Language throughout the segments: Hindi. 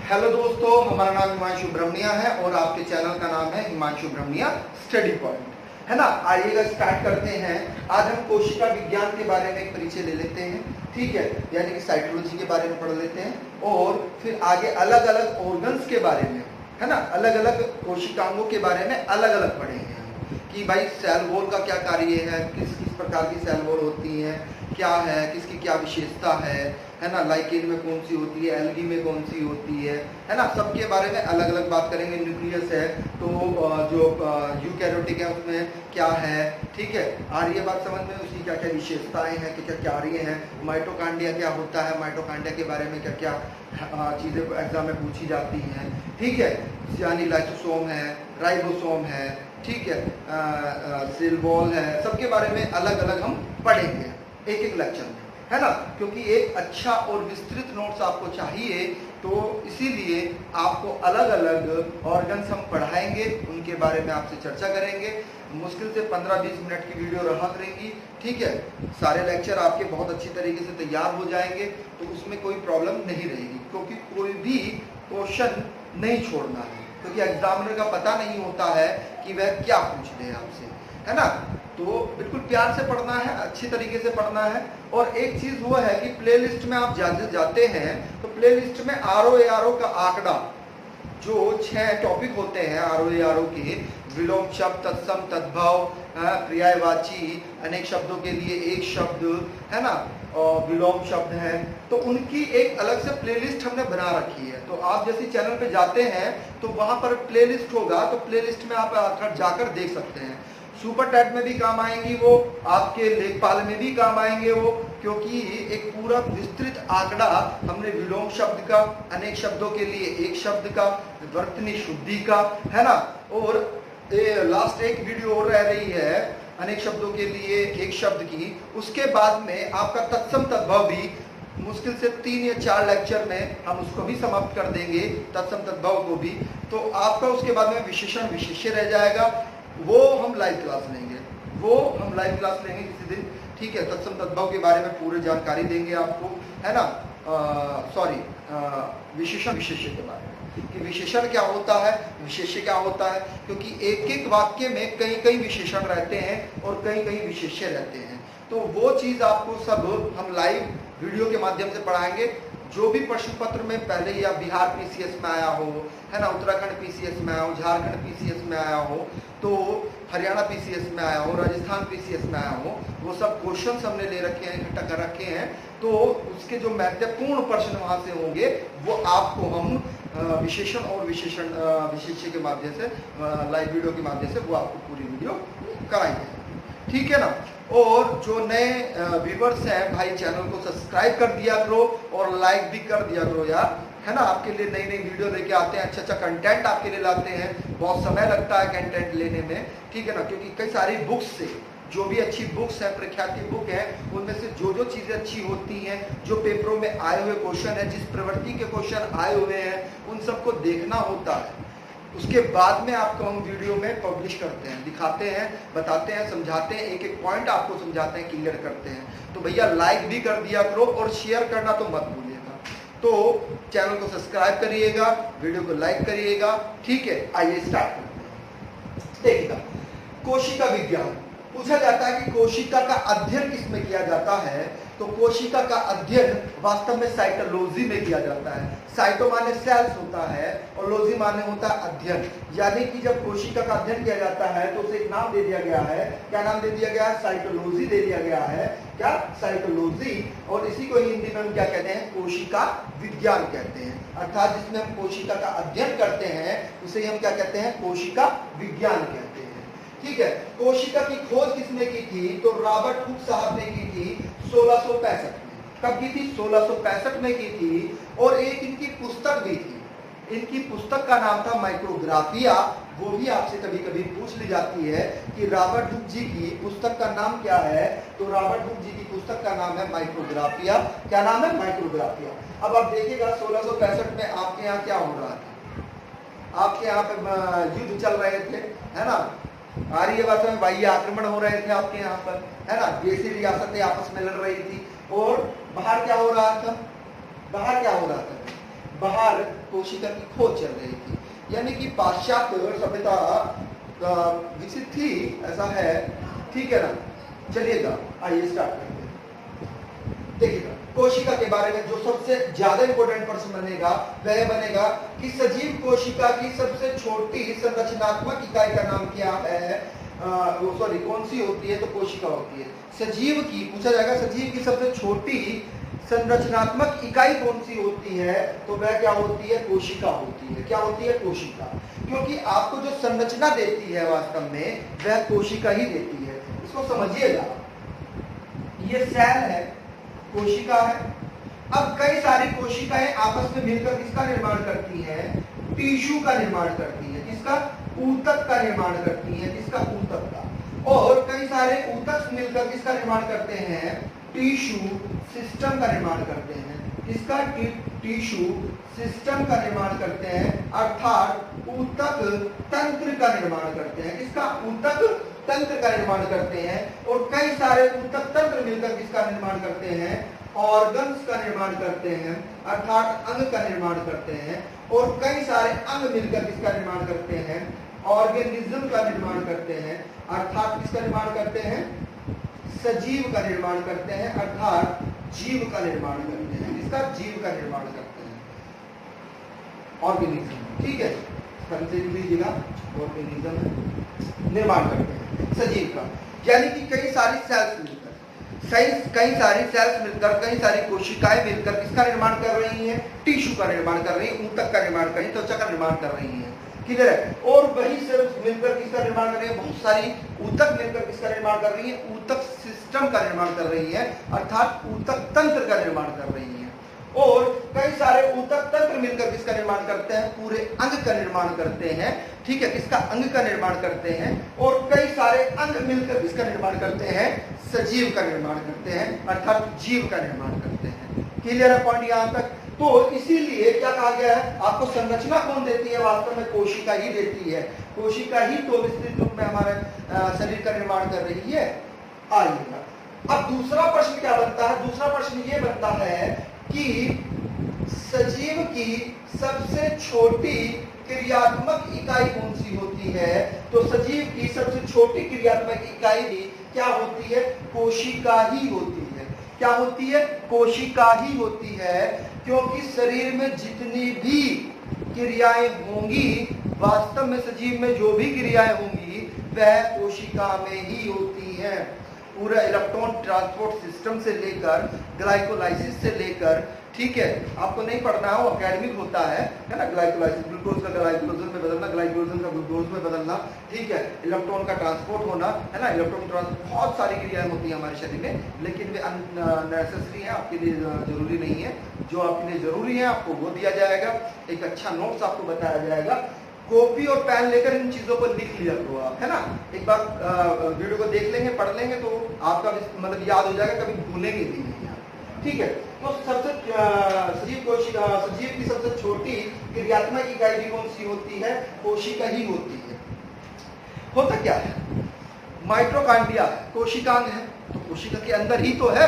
हेलो दोस्तों, हमारा नाम हिमांशु ब्रह्मनिया है और आपके चैनल का नाम है हिमांशु ब्रह्मनिया स्टडी पॉइंट, है ना। आइएगा स्टार्ट करते हैं। आज हम कोशिका विज्ञान के बारे में एक परिचय ले लेते हैं, ठीक है, यानी कि साइटोलॉजी के बारे में पढ़ लेते हैं और फिर आगे अलग अलग ऑर्गन्स के बारे में, है ना, अलग अलग कोशिकाओं के बारे में अलग अलग पढ़ेंगे कि भाई सेल वॉल का क्या कार्य है, किस किस प्रकार की सेल वॉल होती है, क्या है, किसकी क्या विशेषता है ना, लाइकेन में कौन सी होती है, एल्गी में कौन सी होती है ना, सबके बारे में अलग अलग बात करेंगे। न्यूक्लियस है तो जो यूकैरियोटिक है उसमें क्या है, ठीक है, आ रही है बात समझ में, उसकी क्या क्या विशेषताएं हैं, क्या क्या कार्य हैं। माइटोकांड्रिया क्या होता है, माइटोकांड्रिया के बारे में क्या क्या चीज़ें एग्जाम में पूछी जाती हैं, ठीक है, यानी लाइसोसोम है, राइबोसोम है, ठीक है, सेल वॉल है, सबके बारे में अलग अलग हम पढ़ेंगे एक एक लेक्चर में, है ना, क्योंकि एक अच्छा और विस्तृत नोट्स आपको चाहिए, तो इसीलिए आपको अलग अलग ऑर्गन्स हम पढ़ाएंगे, उनके बारे में आपसे चर्चा करेंगे। मुश्किल से 15-20 मिनट की वीडियो रहा करेंगी, ठीक है। सारे लेक्चर आपके बहुत अच्छी तरीके से तैयार हो जाएंगे, तो उसमें कोई प्रॉब्लम नहीं रहेगी, क्योंकि कोई भी क्वेश्चन नहीं छोड़ना है, क्योंकि एग्जामिनर का पता नहीं होता है कि वह क्या पूछ रहे हैं आपसे, है ना। तो बिल्कुल प्यार से पढ़ना है, अच्छी तरीके से पढ़ना है। और एक चीज वो है कि प्लेलिस्ट में आप जाते हैं तो प्लेलिस्ट में आरओ का आंकड़ा, जो 6 टॉपिक होते हैं आरओ के, विलोम शब्द, तत्सम, तद्भव, पर्यायवाची, अनेक शब्दों के लिए एक शब्द, है ना, और विलोम शब्द है, तो उनकी एक अलग से प्लेलिस्ट हमने बना रखी है। तो आप जैसे चैनल पे जाते हैं तो वहां पर प्लेलिस्ट होगा, तो प्लेलिस्ट में आप जाकर देख सकते हैं। सुपर टैट में भी काम आएंगी वो, आपके लेखपाल में भी काम आएंगे वो, क्योंकि एक पूरा विस्तृत आंकड़ा हमने विलोम शब्द का, अनेक शब्दों के लिए एक शब्द का, वर्तनी शुद्धि का, है ना, और लास्ट एक वीडियो और रह रही है अनेक शब्दों के लिए एक शब्द की। उसके बाद में आपका तत्सम तद्भव भी मुश्किल से 3 या 4 लेक्चर में हम उसको भी समाप्त कर देंगे, तत्सम तद्भव को भी। तो आपका उसके बाद में विशेषण विशेष्य रह जाएगा, वो हम लाइव क्लास लेंगे किसी दिन, ठीक है। तत्सम तद्भव के बारे में पूरी जानकारी देंगे आपको, है ना, विशेषण विशेष्य के बारे में कि विशेषण क्या होता है, विशेष्य क्या होता है, क्योंकि एक एक वाक्य में कई कई विशेषण रहते हैं और कई कई विशेष्य रहते हैं। तो वो चीज़ आपको सब हम लाइव वीडियो के माध्यम से पढ़ाएंगे। जो भी प्रश्न पत्र में पहले या बिहार पीसीएस में आया हो, है ना, उत्तराखंड पीसीएस में आया हो, झारखंड पीसीएस में आया हो, तो हरियाणा पीसीएस में आया हो, राजस्थान पीसीएस में आया हो, वो सब क्वेश्चंस हमने ले रखे हैं, इकट्ठा कर रखे हैं। तो उसके जो महत्वपूर्ण प्रश्न वहाँ से होंगे वो आपको हम विशेषण और विशेष्य के माध्यम से, लाइव वीडियो के माध्यम से वो आपको पूरी वीडियो कराएंगे, ठीक है ना। और जो नए व्यूवर्स हैं भाई, चैनल को सब्सक्राइब कर दिया करो और लाइक भी कर दिया करो यार, है ना। आपके लिए नई नई वीडियो लेके आते हैं, अच्छा कंटेंट आपके लिए लाते हैं, बहुत समय लगता है कंटेंट लेने में, ठीक है ना, क्योंकि कई सारी बुक्स से, जो भी अच्छी बुक्स हैं, प्रख्यात की बुक है, उनमें से जो चीज़ें अच्छी होती हैं, जो पेपरों में आए हुए क्वेश्चन है, जिस प्रवृत्ति के क्वेश्चन आए हुए हैं, उन सबको देखना होता है। उसके बाद में आपको हम वीडियो में पब्लिश करते हैं, दिखाते हैं, बताते हैं, समझाते हैं, एक एक पॉइंट आपको समझाते हैं, क्लियर करते हैं। तो भैया लाइक भी कर दिया करो और शेयर करना तो मत भूलिएगा। तो चैनल को सब्सक्राइब करिएगा, वीडियो को लाइक करिएगा, ठीक है। आइए स्टार्ट करते हैं। देखिएगा, कोशिका विज्ञान पूछा जाता है कि कोशिका का अध्ययन किसमें किया जाता है, तो कोशिका का अध्ययन वास्तव में साइटोलॉजी में किया जाता है। साइटो माने सेल्स होता है और लॉजी माने होता है अध्ययन, यानी कि जब कोशिका का अध्ययन किया जाता है तो उसे एक नाम दे दिया गया है। क्या नाम दे दिया गया है? साइटोलॉजी दे दिया गया है। क्या? साइटोलॉजी। और इसी को हिंदी में हम क्या कहते हैं? कोशिका विज्ञान कहते हैं। अर्थात जिसमें हम कोशिका का अध्ययन करते हैं उसे हम क्या कहते हैं? कोशिका विज्ञान कहते हैं, ठीक है। कोशिका की खोज किसने की थी? तो रॉबर्ट हुक साहब ने की थी 1665 में। कब की थी? 1665 में की थी। और एक इनकी पुस्तक भी थी, इनकी पुस्तक का नाम था माइक्रोग्राफिया। वो भी आपसे कभी कभी पूछ ली जाती है कि रॉबर्ट हुक जी की पुस्तक का नाम क्या है, तो रॉबर्ट हुक जी की पुस्तक का नाम है माइक्रोग्राफिया। क्या नाम है? माइक्रोग्राफिया। अब आप देखिएगा 1665 में आपके यहाँ क्या हो रहा था? आपके यहाँ पे युद्ध चल रहे थे, है ना, आर्यवाद में बाह्य आक्रमण हो रहे थे आपके यहाँ पर, है ना, देशी रियासतें आपस में लड़ रही थी। और बाहर क्या हो रहा था? बाहर कोशिका की खोज चल रही थी, यानी कि पाश्चात्य सभ्यता विकसित थी, ऐसा है, ठीक है ना। चलिएगा आइए स्टार्ट करते हैं। देखिएगा कोशिका के बारे में जो सबसे ज्यादा इंपॉर्टेंट प्रश्न बनेगा वह बनेगा कि सजीव कोशिका की सबसे छोटी संरचनात्मक इकाई का नाम क्या है, सॉरी कौन सी होती है, तो कोशिका होती है। सजीव की पूछा जाएगा, सजीव की सबसे छोटी संरचनात्मक इकाई कौन सी होती है, तो वह क्या होती है, कोशिका होती है। क्या होती है, कोशिका, क्योंकि आपको जो संरचना देती है वास्तव में वह कोशिका ही देती है। इसको समझिएगा, ये सेल है, कोशिका है। अब कई सारी कोशिकाएं आपस में मिलकर किसका निर्माण करती हैं, टिश्यू का निर्माण करती है। किसका, ऊतक का निर्माण करती है। किसका, ऊतक का। और कई सारे ऊतक मिलकर किसका निर्माण करते हैं, टिश्यू सिस्टम का निर्माण करते हैं। किसका, टिश्यू सिस्टम का निर्माण करते हैं, अर्थात ऊतक तंत्र का निर्माण करते हैं। किसका, ऊतक तंत्र का निर्माण करते हैं। और कई सारे ऊतक तंत्र मिलकर किसका निर्माण करते हैं, ऑर्गन्स का निर्माण करते हैं, अर्थात अंग का निर्माण करते हैं। और कई सारे अंग मिलकर किसका निर्माण करते हैं, ऑर्गेनिज्म का निर्माण करते हैं, अर्थात किसका निर्माण करते हैं, सजीव का निर्माण करते हैं, अर्थात जीव का निर्माण करते हैं। किसका, जीव का निर्माण करते हैं, ऑर्गेनिज्म, ठीक है, लीजिएगा, ऑर्गेनिज्म निर्माण करते हैं सजीव का। यानी कि कई सारी सेल्स मिलकर, कई सारी सेल्स मिलकर, कई सारी कोशिकाएं मिलकर किसका निर्माण कर रही हैं, टिश्यू का निर्माण कर रही हैं, ऊतक का निर्माण कर रही हैं, त्वचा का निर्माण कर रही हैं। क्लियर है। और वही सेल्स मिलकर किसका निर्माण कर रही है, बहुत सारी ऊतक मिलकर किसका निर्माण कर रही है, ऊतक सिस्टम का निर्माण कर रही है, अर्थात ऊतक तंत्र का निर्माण कर रही है। और कई सारे ऊतक तंत्र मिलकर किसका निर्माण करते हैं, पूरे अंग का निर्माण करते हैं। ठीक है, किसका, अंग का निर्माण करते हैं। और कई सारे अंग मिलकर किसका निर्माण करते हैं, सजीव का निर्माण करते हैं, अर्थात जीव का निर्माण करते हैं। क्लियर है पॉइंट यहां तक। तो इसीलिए क्या कहा गया है, आपको संरचना कौन देती है, वास्तव में कोशिका ही देती है। कोशिका ही तो विस्तृत रूप में हमारे शरीर का निर्माण कर रही है। आइएगा अब दूसरा प्रश्न क्या बनता है, दूसरा प्रश्न ये बनता है कि सजीव की सबसे छोटी क्रियात्मक इकाई कौन सी होती है, तो सजीव की सबसे छोटी क्रियात्मक इकाई भी क्या होती है, कोशिका ही होती है। क्या होती है, कोशिका ही होती है, क्योंकि शरीर में जितनी भी क्रियाएं होंगी, वास्तव में सजीव में जो भी क्रियाएं होंगी वह कोशिका में ही होती हैं। पूरा इलेक्ट्रॉन ट्रांसपोर्ट सिस्टम से लेकर ग्लाइकोलाइसिस से लेकर, ठीक है, आपको नहीं पढ़ना है, वो एकेडमिक होता है ना, ग्लाइकोलाइसिस, ग्लूकोज का ग्लाइकोजन में बदलना, ग्लाइकोजन का ग्लूकोज में बदलना, ठीक है, इलेक्ट्रॉन का ट्रांसपोर्ट होना, है ना, इलेक्ट्रॉन ट्रांसपोर्ट, बहुत सारी क्रियाएं होती हैं हमारे शरीर में, लेकिन वे अननेसेसरी है, आपके लिए जरूरी नहीं है। जो आपके लिए जरूरी है आपको वो दिया जाएगा, एक अच्छा नोट्स आपको बताया जाएगा। कॉपी और पेन लेकर इन चीजों को लिख लिया करो आप, है ना। एक बार वीडियो को देख लेंगे, पढ़ लेंगे तो आपका मतलब याद हो जाएगा, कभी भूलेंगे भी नहीं आप, ठीक है। तो सबसे सजीव कोशिका, सजीव की सबसे छोटी क्रियात्मक इकाई भी कौन सी होती है, कोशिका ही होती है। होता क्या है, माइटोकॉन्ड्रिया कोशिकांग है, तो कोशिका के अंदर ही तो है,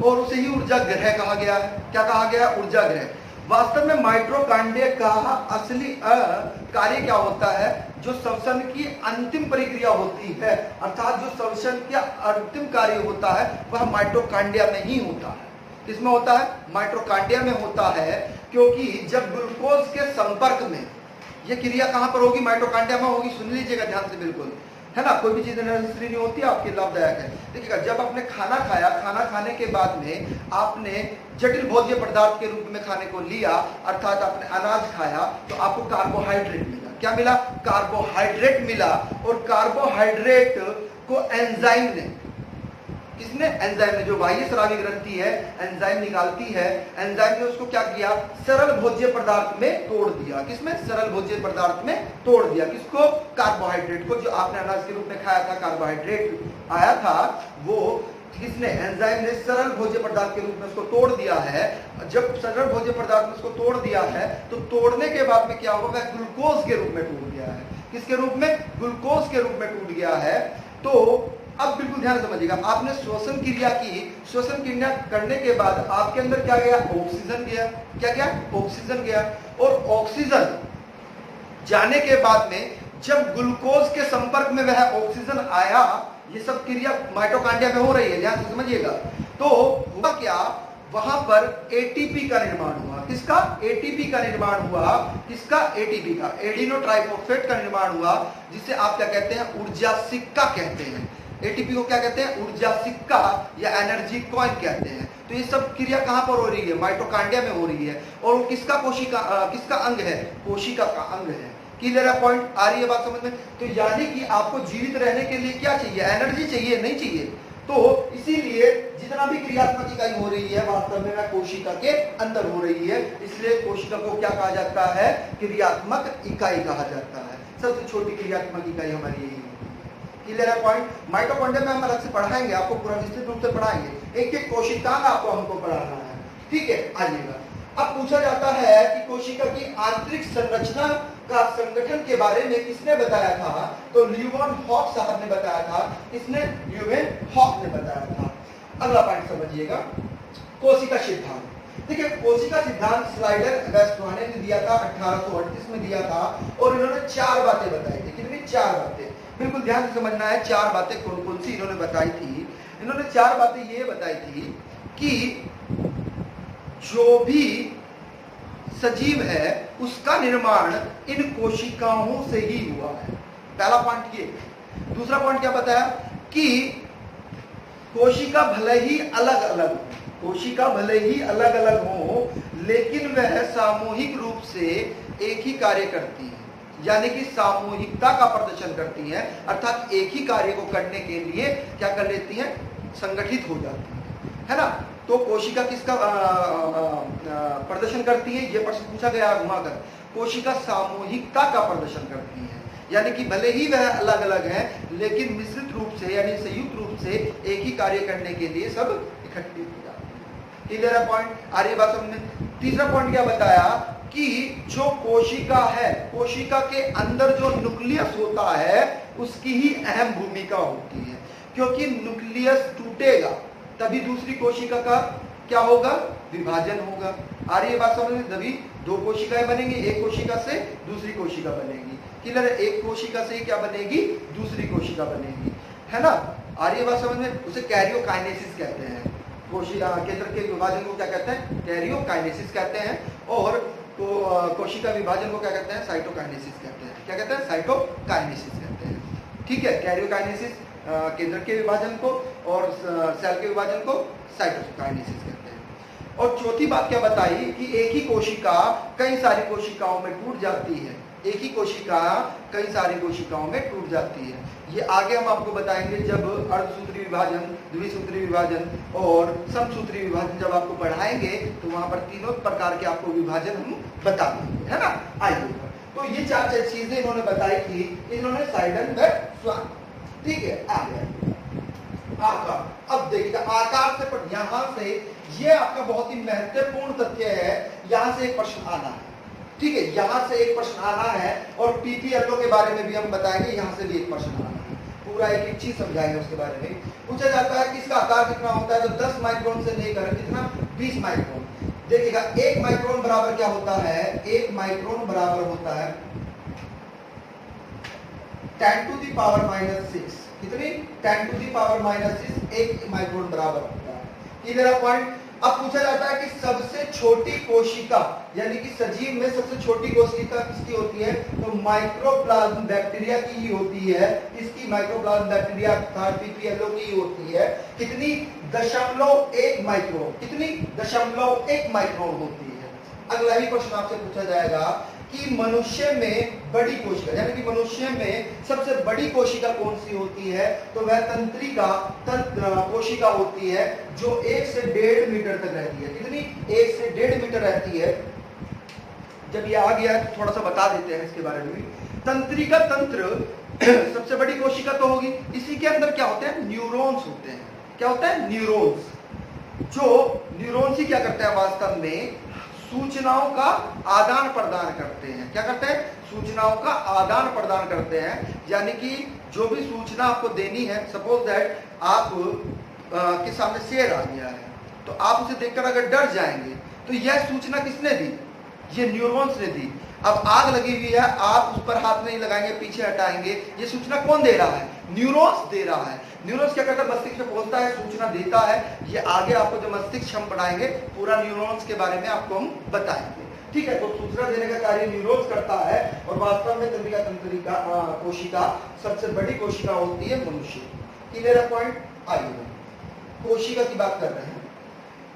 और उसे ही ऊर्जा ग्रह कहा गया है। क्या कहा गया, ऊर्जा ग्रह। वास्तव में माइटोकॉन्ड्रिया का असली कार्य क्या होता है, जो श्वसन की अंतिम प्रक्रिया होती है, अर्थात जो श्वसन का अंतिम कार्य होता है वह माइटोकॉन्ड्रिया में ही होता है। किसमें होता है, माइटोकॉन्ड्रिया में होता है, क्योंकि जब ग्लूकोज के संपर्क में, यह क्रिया कहां पर होगी, माइटोकॉन्ड्रिया में होगी। सुन लीजिएगा ध्यान से, बिल्कुल, है ना, कोई भी चीज नेसेसरी नहीं होती, आपके लाभदायक है। देखिएगा, जब आपने खाना खाया, खाना खाने के बाद में आपने जटिल भोज्य पदार्थ के रूप में खाने को लिया, अर्थात आपने अनाज खाया, तो आपको कार्बोहाइड्रेट मिला। क्या मिला, कार्बोहाइड्रेट मिला। और कार्बोहाइड्रेट को एंजाइम ने, किसने, एंजाइम ने, जो बाह्य स्रावी ग्रंथि है एंजाइम निकालती है, एंजाइम ने उसको क्या किया, सरल भोज्य पदार्थ में तोड़ दिया। किसमें, सरल भोज्य पदार्थ में तोड़ दिया। किसको, कार्बोहाइड्रेट को, जो आपने अनाज के रूप में खाया था, कार्बोहाइड्रेट आया था, वो किसने, एंजाइम ने सरल भोज्य पदार्थ के रूप में उसको तोड़ दिया है। जब सरल भोज्य पदार्थ में उसको तोड़ दिया है, तो तोड़ने के बाद में क्या होगा, ग्लूकोज के रूप में टूट गया है। किसके रूप में, ग्लूकोज के रूप में टूट गया है। तो अब बिल्कुल ध्यान से समझिएगा, आपने श्वसन क्रिया की, श्वसन क्रिया करने के बाद आपके अंदर क्या गया, ऑक्सीजन गया। क्या गया, ऑक्सीजन गया। और ऑक्सीजन जाने के बाद में जब ग्लूकोज के संपर्क में वह ऑक्सीजन आया, ये सब क्रिया माइटोकॉन्ड्रिया में हो रही है, ध्यान से समझिएगा। तो हुआ क्या, वहां पर एटीपी का निर्माण हुआ। किसका, एटीपी का निर्माण हुआ। किसका, एटीपी का, एडिनो ट्राइफॉस्फेट का निर्माण हुआ, जिसे आप क्या कहते हैं, ऊर्जा सिक्का कहते हैं। एटीपी को क्या कहते हैं, ऊर्जा सिक्का या एनर्जी कॉइन कहते हैं। तो ये सब क्रिया कहां पर हो रही है, माइटोकॉन्ड्रिया में हो रही है। और वो किसका कोशिका, किसका अंग है, कोशिका का अंग है। क्लियर है पॉइंट, आ रही है बात समझ में। तो यानी कि आपको जीवित रहने के लिए क्या चाहिए, एनर्जी चाहिए, नहीं चाहिए। तो इसीलिए जितना भी क्रियात्मक इकाई हो रही है वास्तव में वह कोशिका के अंदर हो रही है, इसलिए कोशिका को क्या कहा जाता है, क्रियात्मक इकाई कहा जाता है। सबसे छोटी क्रियात्मक इकाई हमारी यही है। क्लियर है पॉइंट। माइटोकॉन्ड्रिया में हम अलग से पढ़ाएंगे, आपको पूरा निश्चित रूप से पढ़ाएंगे, एक एक कोशिकांग आपको हमको पढ़ाना है। ठीक है, आइएगा। अब पूछा जाता है कि कोशिका की आंतरिक संरचना का संगठन के बारे में किसने बताया था, तो ल्यूवन हॉक साहब ने बताया था। किसने, ल्यूवन हॉक ने बताया था। अगला पॉइंट समझिएगा, कोशिका सिद्धांत। देखिए, कोशिका सिद्धांत स्लाइडर वेस्टवाने ने दिया था, 1838 में दिया था। और इन्होंने 4 बातें बताई थी। कितनी, 4 बातें। बिल्कुल ध्यान से समझना है, 4 बातें कौन कौन सी इन्होंने बताई थी। इन्होंने 4 बातें ये बताई थी कि जो भी सजीव है उसका निर्माण इन कोशिकाओं से ही हुआ है। पहला पॉइंट ये। दूसरा पॉइंट क्या बताया कि कोशिका भले ही अलग अलग हो, कोशिका भले ही अलग अलग हो, लेकिन वह सामूहिक रूप से एक ही कार्य करती है, यानी कि सामूहिकता का प्रदर्शन करती है। अर्थात एक ही कार्य को करने के लिए क्या कर लेती है, संगठित हो जाती है ना। तो कोशिका किसका प्रदर्शन करती है, यह प्रश्न पूछा गया घुमाकर। कोशिका सामूहिकता का प्रदर्शन करती है, यानी कि भले ही वह अलग अलग है, लेकिन मिश्रित रूप से यानी संयुक्त रूप से एक ही कार्य करने के लिए सब इकट्ठी हो जाती है। क्लियर है पॉइंट, आ रही बात समझ में। तीसरा पॉइंट क्या बताया कि जो कोशिका है, कोशिका के अंदर जो न्यूक्लियस होता है उसकी ही अहम भूमिका होती है, क्योंकि न्यूक्लियस टूटेगा तभी दूसरी कोशिका का क्या होगा, विभाजन होगा। आ रही है बात समझ में। तभी 2 कोशिकाएं बनेंगी, एक कोशिका से दूसरी कोशिका बनेगी। क्लियर है, एक कोशिका से क्या बनेगी, दूसरी कोशिका बनेगी, है ना। आ रही है बात समझ में। उसे कैरियोकाइनेसिस कहते हैं। कोशिका केंद्र के विभाजन को क्या कहते हैं, कैरियोकाइनेसिस कहते हैं। और कोशिका विभाजन को क्या कहते हैं, साइटोकाइनेसिस कहते हैं। क्या कहते हैं, साइटोकाइनेसिस कहते हैं। ठीक है, कैरियोकाइनेसिस केंद्र के विभाजन को और सेल के विभाजन को साइटोकाइनेसिस कहते हैं। और चौथी बात क्या बताई कि एक ही कोशिका कई सारी कोशिकाओं में टूट जाती है। एक ही कोशिका कई सारी कोशिकाओं में टूट जाती है। ये आगे हम आपको बताएंगे जब अर्धसूत्री विभाजन, द्विसूत्री विभाजन और समसूत्री विभाजन जब आपको पढ़ाएंगे, तो वहां पर तीनों प्रकार के आपको विभाजन हम बता देंगे, है ना। आइए, तो ये 4 चीजें इन्होंने बताई थी, इन्होंने साइडन वेस्टवान। ठीक है, आ गया आपका। अब देखिएगा आकार से, पर यहां से ये आपका बहुत ही महत्वपूर्ण तथ्य है, यहां से एक प्रश्न आना है। ठीक है, यहां से एक प्रश्न आना है और पीपीएलओ के बारे में भी हम बताएंगे, यहां से भी एक प्रश्न आना है। पूरा एक एक चीज समझाएंगे उसके बारे में। पूछा जाता है कि इसका आकार कितना होता है, तो 10 माइक्रोन से लेकर कितना, 20 माइक्रोन। देखिएगा 1 माइक्रोन बराबर क्या होता है, 1 माइक्रोन बराबर होता है 10 to the power -6। कितनी, 10 to the power -6 1 माइक्रोन बराबर होता है। Clear point. अब पूछा जाता है कि सबसे छोटी कोशिका, यानी कि सजीव में सबसे छोटी कोशिका किसकी होती है, तो माइक्रोप्लाज्म बैक्टीरिया की ही होती है। इसकी माइक्रोप्लाज्म बैक्टीरिया अर्थात पीपीएलओ की होती है। कितनी, 0.1 माइक्रोन। कितनी, 0.1 माइक्रोन होती है। अगला ही प्रश्न आपसे पूछा जाएगा कि मनुष्य में बड़ी कोशिका, यानी कि मनुष्य में सबसे बड़ी कोशिका कौन सी होती है, तो वह तंत्रिका कोशिका होती है, जो 1 से 1.5 मीटर तक रहती है। कितनी, 1 से 1.5 मीटर रहती है। जब ये आ गया तो थोड़ा सा बता देते हैं इसके बारे में भी। तंत्रिका तंत्र सबसे बड़ी कोशिका तो होगी। इसी के अंदर क्या होते हैं, न्यूरॉन्स होते हैं। क्या होता है, न्यूरॉन्स। जो न्यूरॉन्स ही क्या करता है वास्तव में, सूचनाओं का आदान प्रदान करते हैं। क्या करते हैं? सूचनाओं का आदान प्रदान करते हैं। यानी कि जो भी सूचना आपको देनी है, सपोज दैट आप के सामने शेर आ गया है, तो आप उसे देखकर अगर डर जाएंगे तो यह सूचना किसने दी? ये न्यूरॉन्स ने दी। अब आग लगी हुई है, आप उस पर हाथ नहीं लगाएंगे, पीछे हटाएंगे, ये सूचना कौन दे रहा है? न्यूरॉन्स दे रहा है। न्यूरॉन्स क्या करता है? मस्तिष्क में पहुंचता है, सूचना देता है। ये आगे आपको जो मस्तिष्क हम पढ़ाएंगे पूरा न्यूरॉन्स के बारे में आपको हम बताएंगे। ठीक है, तो सूचना देने का कार्य न्यूरॉन्स करता है। और वास्तव में तंत्रिका कोशिका सबसे बड़ी कोशिका होती है मनुष्य। क्लियर है पॉइंट? आइए कोशिका की बात कर रहे हैं।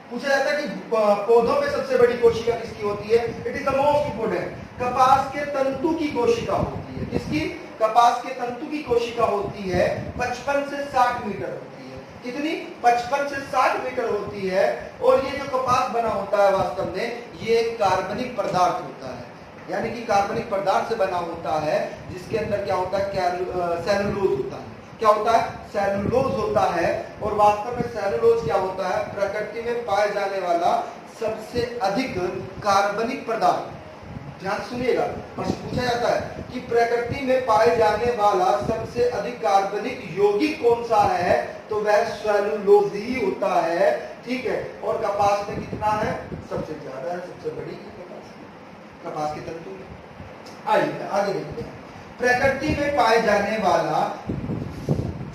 पूछा जाता है कि पौधों में सबसे बड़ी कोशिका किसकी होती है? It is the most important. कपास के तंतु की कोशिका होती है। किसकी? कपास के तंतु की कोशिका होती है 55 से 60 मीटर होती है। कितनी? 55 से 60 मीटर होती है। और ये जो कपास बना होता है वास्तव में ये कार्बनिक पदार्थ होता है, यानी कि कार्बनिक पदार्थ से बना होता है, जिसके अंदर क्या होता है? सेलुलोज होता है। क्या होता है? सेलुलोज होता है। और वास्तव में सेलुलोज क्या होता है? प्रकृति में पाए जाने वाला सबसे अधिक कार्बनिक पदार्थ। ध्यान सुनिएगा, प्रश्न पूछा जाता है कि प्रकृति में पाए जाने वाला सबसे अधिक कार्बनिक यौगिक कौन सा है? तो वह सेलुलोज ही होता है। ठीक है, और कपास में कितना है? सबसे ज्यादा है, सबसे बड़ी कपास के तंतु में। आइए आगे देखते हैं। प्रकृति में पाए जाने वाला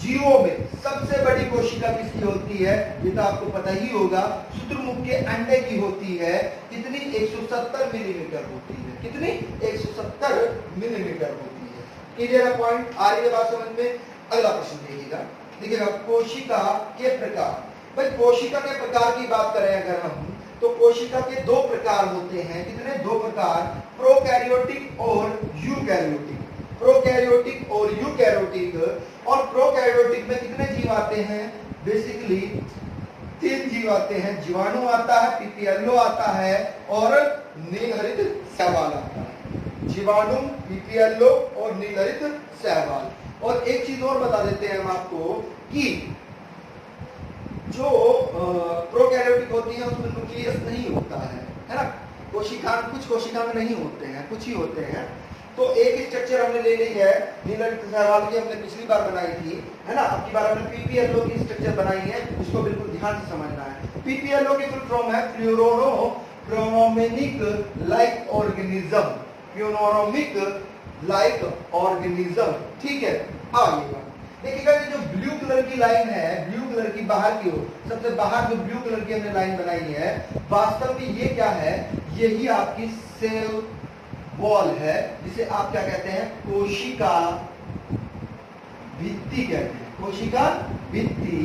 जीवों में सबसे बड़ी कोशिका किसकी होती है? ये तो आपको पता ही होगा, शुतुरमुर्ग के अंडे की होती है। कितनी? 170 मिलीमीटर होती है। कितनी? 170 मिलीमीटर होती है। Clear point? आ रही है बात समझ में? अगला प्रश्न देखिएगा, कोशिका के प्रकार। भाई कोशिका के प्रकार की बात करें अगर हम, तो कोशिका के दो प्रकार होते हैं। कितने? दो प्रकार, प्रोकैरियोटिक और यूकैरियोटिक। प्रोकैरियोटिक और यूकैरियोटिक। और प्रोकैरियोटिक में कितने जीव आते हैं? बेसिकली 3 जीव आते हैं। जीवाणु आता है, पीपीएलओ आता है और नीलहरित शैवाल आता है। जीवाणु, पीपीएलओ और नीलहरित शैवाल। और एक चीज और बता देते हैं हम आपको कि जो प्रोकैरियोटिक होती है उसमें न्यूक्लियस नहीं होता है ना? कोशिका, कुछ कोशिका में नहीं होते हैं, कुछ ही होते हैं। तो एक स्ट्रक्चर हमने ले ली है नीलहरित शैवाल की, हमने पिछली बार बनाई थी, है ना? अब की बार हमने पीपीएलओ की स्ट्रक्चर बनाई है, इसको बिल्कुल ध्यान से समझना है। पीपीएलओ की फुल फॉर्म है pleuropneumonia like organism. Pleuropneumonia like organism. ठीक है, आइएगा देखिएगा कि जो ब्लू कलर की लाइन है, ब्लू कलर की बाहर की ओर, सबसे बाहर जो ब्लू कलर की हमने लाइन बनाई है, वास्तव में ये क्या है? यही आपकी सेल वॉल है, जिसे आप क्या कहते हैं? कोशिका भित्ति कहते हैं। कोशिका भित्ति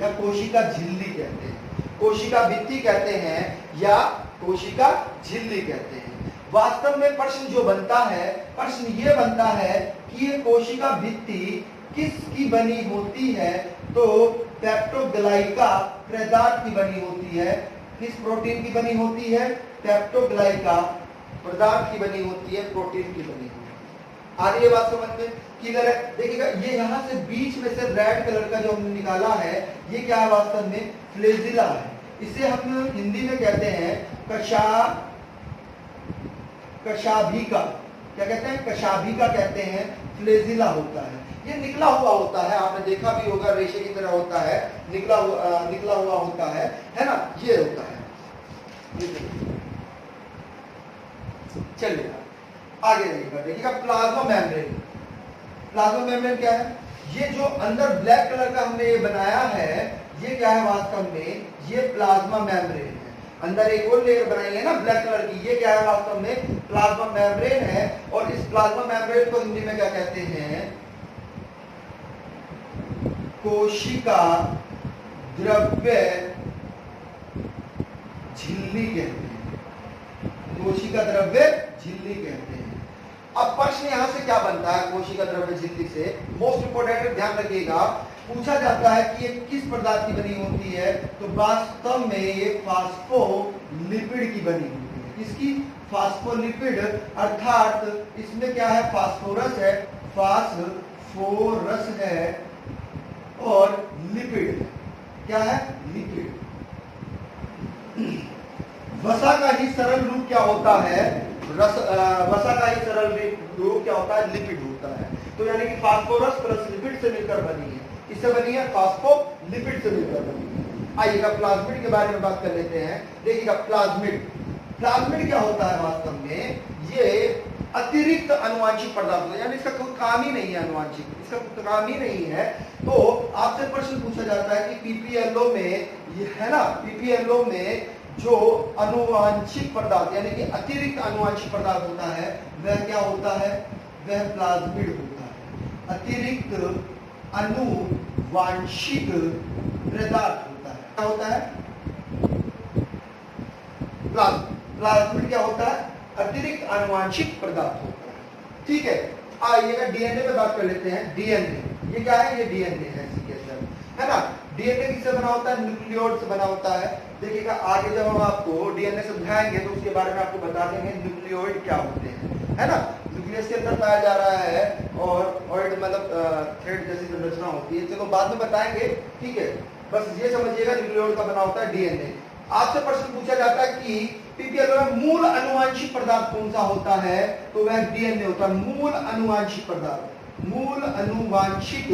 या कोशिका झिल्ली कहते हैं। कोशिका भित्ति कहते हैं या कोशिका झिल्ली कहते हैं। वास्तव में प्रश्न जो बनता है, प्रश्न ये बनता है कि ये कोशिका भित्ति किसकी बनी होती है? तो पेप्टोग्लाइका पदार्थ की बनी होती है। किस प्रोटीन की बनी होती है? पेप्टोग्लाइका पदार्थ की बनी होती है, प्रोटीन की बनी होती है। आ रही है बात समझ में? क्लियर है? देखिएगा ये यहाँ से बीच में से रेड कलर का जो हमने निकाला है, ये क्या है? वास्तव में फ्लेजिला है। इसे हम हिंदी में कहते हैं कशाभिका। क्या कहते हैं? कशाभिका कहते हैं। फ्लेजिला होता है, ये निकला हुआ होता है, आपने देखा भी होगा, रेशे की तरह होता है, निकला हुआ होता है ना? ये होता है। चलिए आगे देखिएगा प्लाज्मा मेम्ब्रेन। प्लाज्मा मेम्ब्रेन क्या है? ये जो अंदर ब्लैक कलर का हमने ये बनाया है, ये क्या है? वास्तव में ये प्लाज्मा मेम्ब्रेन है। अंदर एक और लेयर बनाई है ना ब्लैक कलर की, ये क्या है? वास्तव में प्लाज्मा मेम्ब्रेन है। और इस प्लाज्मा मेम्ब्रेन को हिंदी में क्या कहते हैं? कोशिका द्रव्य झिल्ली कहते हैं। कोशिका द्रव्य झिल्ली कहते हैं। अब प्रश्न यहां से क्या बनता है? कोशिका द्रव्य झिल्ली से मोस्ट इंपोर्टेंट ध्यान रखिएगा, पूछा जाता है कि ये किस पदार्थ की बनी होती है? तो वास्तव में ये फास्फोलिपिड की बनी होती है। किसकी? फास्फोलिपिड, अर्थात इसमें क्या है? फास्फोरस है, फास्फोरस है और लिपिड। क्या है? लिपिड। वसा का ही सरल रूप क्या होता है? वसा का ही सरल रूप क्या होता है? लिपिड होता है। तो यानी कि फास्फोरस प्लस लिपिड से मिलकर बनी है। किससे बनी है? फास्फोलिपिड से मिलकर बनी है। आइएगा प्लाज्मिड के बारे में बात कर लेते हैं। देखिएगा प्लाज्मिड क्या होता है वास्तव में? ये अतिरिक्त अनुवांशिक पदार्थ होता है, यानी इसका कोई काम ही नहीं है अनुवांशिक, इसका कोई काम ही नहीं है। तो आपसे प्रश्न पूछा जाता है कि पीपीएलओ में ये है ना, पीपीएलओ में जो अनुवांशिक पदार्थ यानी कि अतिरिक्त अनुवांशिक पदार्थ होता है वह क्या होता है? वह प्लाज्मिड होता है। अतिरिक्त अनुवांशिक पदार्थ होता है। क्या होता है? प्लाज्मिड क्या होता है? अतिरिक्त आनुवांशिक पदार्थ होता है। ठीक है, आइएगा डीएनए पे बात कर लेते हैं। डीएनए ये क्या है? ये डीएनए है ना। डीएनए किससे बना होता है? न्यूक्लियोइड से बना होता है। देखिएगा आगे जब हम आपको डीएनए समझाएंगे तो उसके बारे में आपको बता देंगे न्यूक्लियोइड क्या होते हैं, है ना। न्यूक्लियस के अंदर पाया जा रहा है और मतलब थ्रेड जैसी संरचना होती है। चलो बाद में बताएंगे, ठीक है। बस ये समझिएगा न्यूक्लियोइड का बना होता है डीएनए। आपसे प्रश्न पूछा जाता है कि पीपीएलओ में मूल अनुवांशिक पदार्थ कौन सा होता है? तो वह डीएनए होता है। मूल अनुवांशिक पदार्थ, मूल अनुवांशिक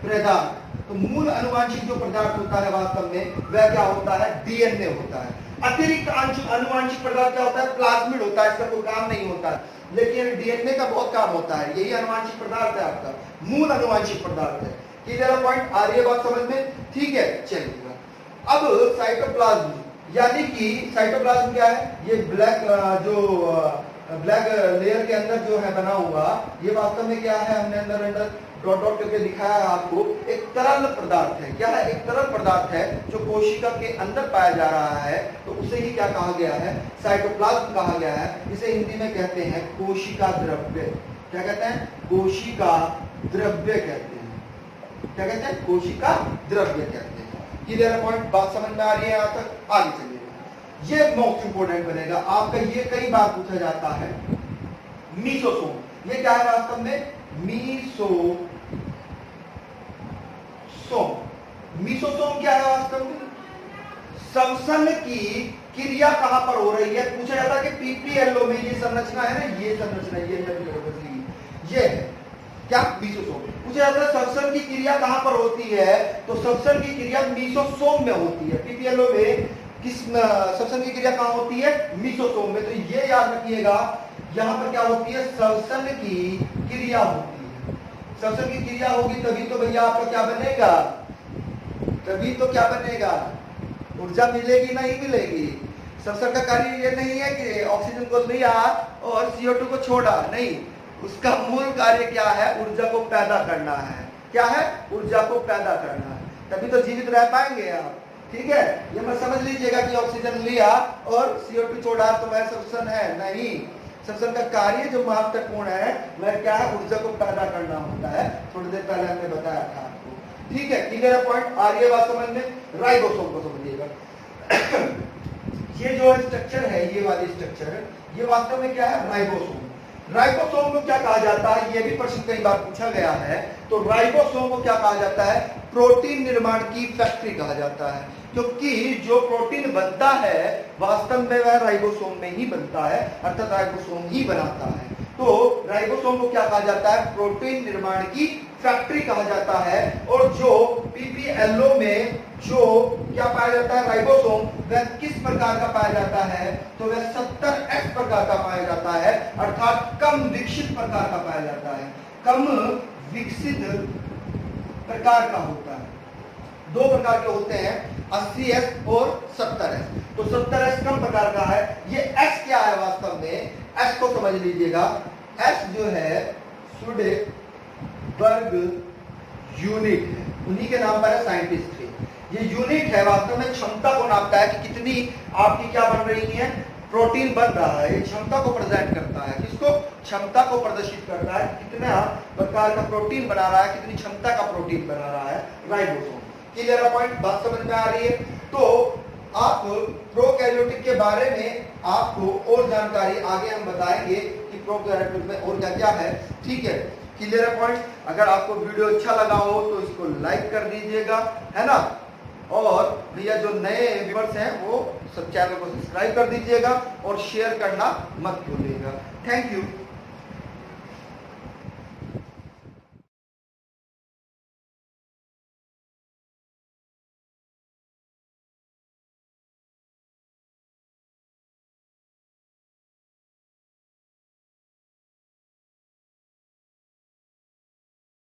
पदार्थ। तो मूल अनुवांशिक जो पदार्थ होता है वास्तव में वह क्या होता है? डीएनए होता है। अतिरिक्त अनुवांशिक पदार्थ क्या होता है? प्लाज्मिड होता है। इसका कोई काम नहीं होता है, लेकिन डीएनए का बहुत काम होता है। यही अनुवांशिक पदार्थ है आपका, मूल अनुवांशिक पदार्थ है। Clear point? आ रही है बात समझ में? ठीक है, चलिए अब साइटोप्लाज्म, यानी कि साइटोप्लाज्म क्या है? ये ब्लैक ब्लैक लेयर के अंदर जो है बना हुआ, ये वास्तव में क्या है? हमने अंदर डॉट डॉट करके दिखाया है आपको। एक तरल पदार्थ है। क्या है? एक तरल पदार्थ है जो कोशिका के अंदर पाया जा रहा है। तो उसे ही क्या कहा गया है? साइटोप्लाज्म कहा गया है। इसे हिंदी में कहते हैं कोशिका द्रव्य। क्या कहते हैं? कोशिका द्रव्य कहते हैं। क्या कहते हैं? कोशिका द्रव्य कहते हैं। Clear point? बात समझ में आ रही है यहाँ तक? आगे चलिए, ये मोस्ट इंपोर्टेंट बनेगा आपका। ये कई बार पूछा जाता है। मीसोसोम, ये क्या है वास्तव में? मीसोसोम क्या है वास्तव में? श्वसन की क्रिया कहां पर हो रही है? पूछा जाता है कि पीपीएलओ में ये संरचना है ना, ये संरचना, ये है क्या? मीसोसोम। पूछा जाता है श्वसन की क्रिया कहां पर होती है? तो श्वसन की क्रिया मीसोसोम में होती है। पीपीएलओ में किस श्वसन की क्रिया कहां होती है? मीसोसोम में। तो ये याद रखिएगा, यहां पर क्या होती है? श्वसन की क्रिया होती है। श्वसन की क्रिया होगी तभी तो भैया आपका क्या बनेगा? तभी तो क्या बनेगा? ऊर्जा मिलेगी, नहीं मिलेगी। श्वसन का कार्य ये नहीं है कि ऑक्सीजन को लिया और CO2 को छोड़ा, नहीं। उसका मूल कार्य क्या है? ऊर्जा को पैदा करना है। क्या है? ऊर्जा को पैदा करना है, तभी तो जीवित रह पाएंगे आप। ठीक है, ये मत समझ लीजिएगा कि ऑक्सीजन लिया और CO2 छोड़ा तो वह श्वसन है, नहीं। श्वसन का कार्य जो महत्वपूर्ण है वह क्या है? ऊर्जा को पैदा करना होता है। थोड़ी देर पहले हमने बताया था आपको। ठीक है, क्लियर पॉइंट? आ रही है बात समझ में? राइबोसोम को समझिएगा। ये जो स्ट्रक्चर है, ये वाली स्ट्रक्चर, ये वास्तव में क्या है? राइबोसोम। राइबोसोम को क्या कहा जाता है? ये भी प्रश्न कई बार पूछा गया है। तो राइबोसोम को क्या कहा जाता है? प्रोटीन निर्माण की फैक्ट्री कहा जाता है, क्योंकि जो प्रोटीन बनता है वास्तव में वह राइबोसोम में ही बनता है, अर्थात राइबोसोम ही बनाता है। तो राइबोसोम को क्या कहा जाता है? प्रोटीन निर्माण की फैक्ट्री कहा जाता है। और जो पीपीएलओ में जो क्या पाया जाता है? राइबोसोम, वह किस प्रकार का पाया जाता है? तो वह 70S प्रकार का पाया जाता है, अर्थात कम विकसित प्रकार का पाया जाता है। कम विकसित प्रकार का होता है। दो प्रकार के होते हैं, 80S और 70S। तो 70S कम प्रकार का है। ये S क्या है वास्तव में? S को समझ लीजिएगा। S जो है सुडेबर्ग यूनिट है, उन्हीं के नाम पर है साइंटिस्ट थे। ये यूनिट है वास्तव में क्षमता को नापता है कि कितनी आपकी क्या बन रही है? प्रोटीन बन रहा है। क्षमता को प्रेजेंट करता है। किसको? क्षमता को प्रदर्शित करता है, कितना प्रकार का प्रोटीन बना रहा है, कितनी क्षमता का प्रोटीन बना रहा है राइबोसोम। Clear point? बात समझ में आ रही है? तो आप प्रोकैरियोटिक के बारे में आपको और जानकारी आगे हम बताएंगे कि प्रोकैरियोटिक में और क्या क्या है। ठीक है, क्लियर पॉइंट? अगर आपको वीडियो अच्छा लगा हो तो इसको लाइक कर दीजिएगा, है ना। और भैया जो नए व्यूअर्स हैं वो सब चैनल को सब्सक्राइब कर दीजिएगा और शेयर करना मत भूलिएगा। Thank you.